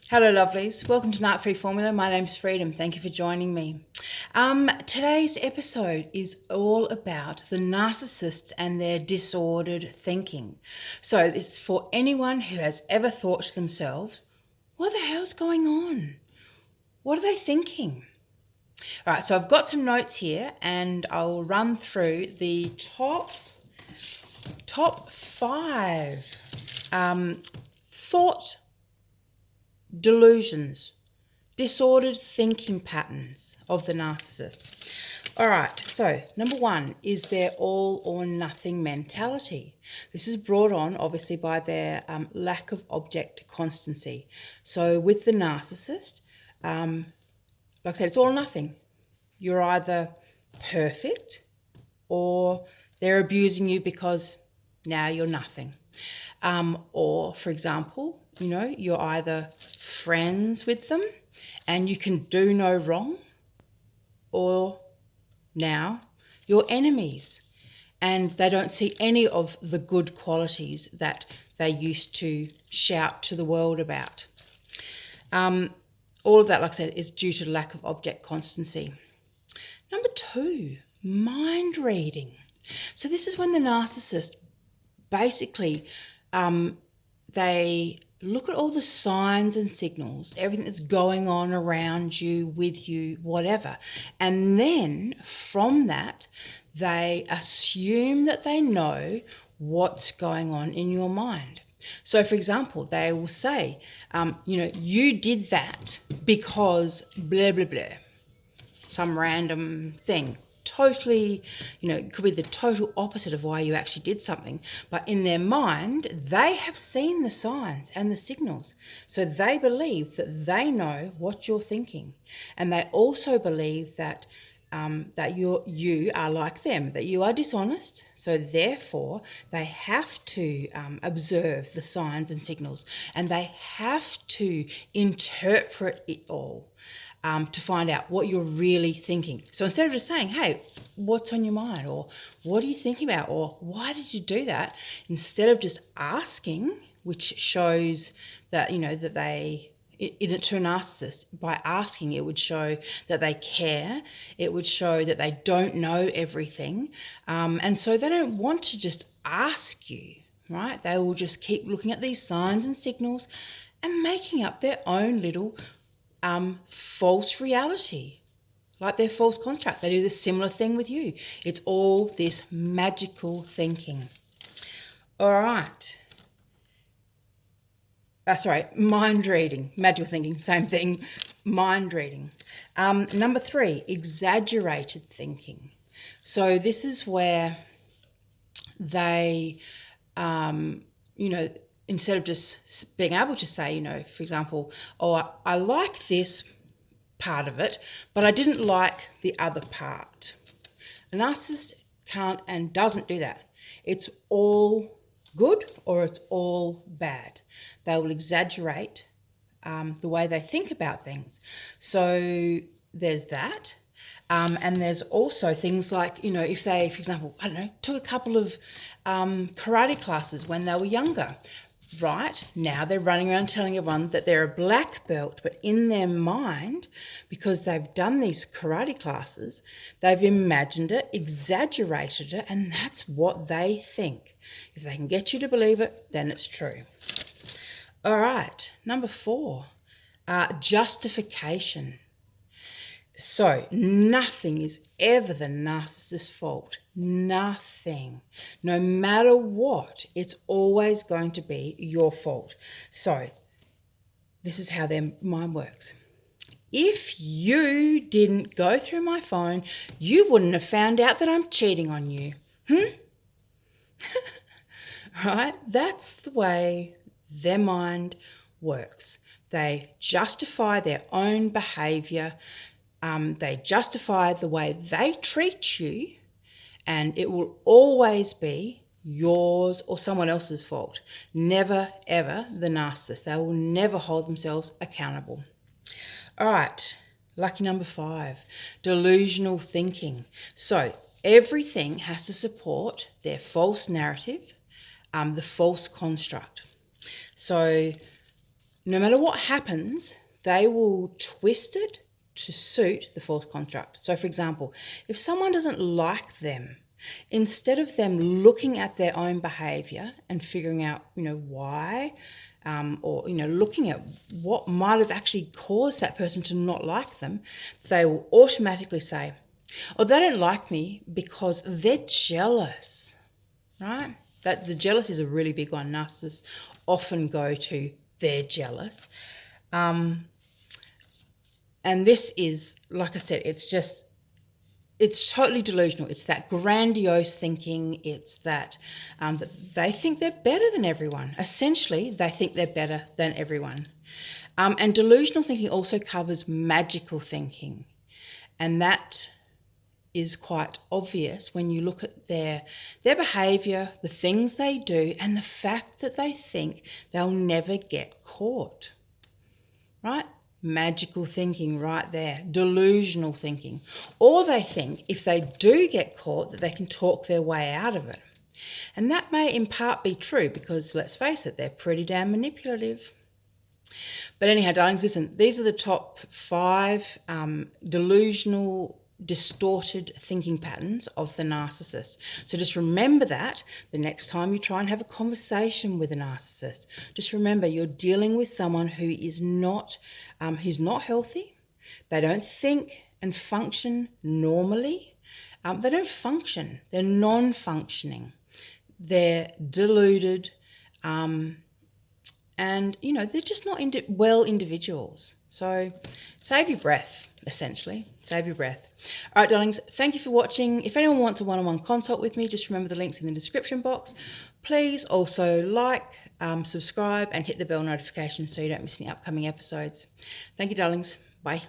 Hello, lovelies. Welcome to Narc Free Formula. My name's Freedom. Thank you for joining me. Today's episode is all about the narcissists and their disordered thinking. So it's for anyone who has ever thought to themselves, what the hell's going on? What are they thinking? All right, so I've got some notes here and I'll run through the top five thought delusions, disordered thinking patterns of the narcissist. All right, so number one is their all or nothing mentality. This is brought on obviously by their lack of object constancy. So with the narcissist, like I said, it's all or nothing. You're either perfect or they're abusing you because now you're nothing. Or, for example, you're either friends with them and you can do no wrong, or now you're enemies and they don't see any of the good qualities that they used to shout to the world about. All of that, like I said, is due to lack of object constancy. Number two, mind reading. So this is when the narcissist basically they look at all the signs and signals, everything that's going on around you, with you, whatever. And then from that, they assume that they know what's going on in your mind. So, for example, they will say, you did that because blah, blah, blah, some random thing. Totally, it could be the total opposite of why you actually did something. But in their mind, they have seen the signs and the signals. So they believe that they know what you're thinking. And they also believe that you are like them, that you are dishonest. So therefore, they have to observe the signs and signals, and they have to interpret it all to find out what you're really thinking. So instead of just saying, hey, what's on your mind? Or what are you thinking about? Or why did you do that? Instead of just asking, which shows that, that they, to a narcissist, by asking, it would show that they care. It would show that they don't know everything. And so they don't want to just ask you, right? They will just keep looking at these signs and signals and making up their own little false reality, like their false construct. They do the similar thing with you. It's all this magical thinking. All right. Mind reading, magical thinking, same thing, mind reading. Number three, exaggerated thinking. So this is where they, instead of just being able to say, for example, I like this part of it, but I didn't like the other part. A narcissist can't and doesn't do that. It's all good or it's all bad. They will exaggerate the way they think about things. So there's that. And there's also things like, if they, for example, took a couple of karate classes when they were younger. Right, now they're running around telling everyone that they're a black belt, but in their mind, because they've done these karate classes, they've imagined it, exaggerated it, and that's what they think. If they can get you to believe it, then it's true. All right, number four, justification. So nothing is ever the narcissist's fault. Nothing. No matter what, it's always going to be your fault. So this is how their mind works. If you didn't go through my phone, you wouldn't have found out that I'm cheating on you. Right? That's the way their mind works. They justify their own behaviour. They justify the way they treat you, and it will always be yours or someone else's fault. Never, ever the narcissist. They will never hold themselves accountable. All right, lucky number five, delusional thinking. So everything has to support their false narrative, the false construct. So no matter what happens, they will twist it to suit the false construct. So, for example, if someone doesn't like them, instead of them looking at their own behavior and figuring out, why, or, looking at what might have actually caused that person to not like them, they will automatically say, oh, they don't like me because they're jealous, right? That the jealous is a really big one. Narcissists often go to they're jealous. And this is, like I said, it's totally delusional. It's that grandiose thinking. It's that that they think they're better than everyone. Essentially, they think they're better than everyone. And delusional thinking also covers magical thinking. And that is quite obvious when you look at their behavior, the things they do, and the fact that they think they'll never get caught, right? Magical thinking right there, delusional thinking. Or they think if they do get caught that they can talk their way out of it. And that may in part be true because, let's face it, they're pretty damn manipulative. But anyhow, darlings, listen, these are the top 5 delusional, distorted thinking patterns of the narcissist. So just remember that the next time you try and have a conversation with a narcissist, just remember you're dealing with someone who is not who's not healthy. They don't think and function normally. They don't function. They're non-functioning. They're deluded, and they're just not well individuals. So save your breath. Essentially, save your breath. All right, darlings, thank you for watching. If anyone wants a one-on-one consult with me, just remember the links in the description box. Please also like, subscribe, and hit the bell notification so you don't miss any upcoming episodes. Thank you, darlings. Bye.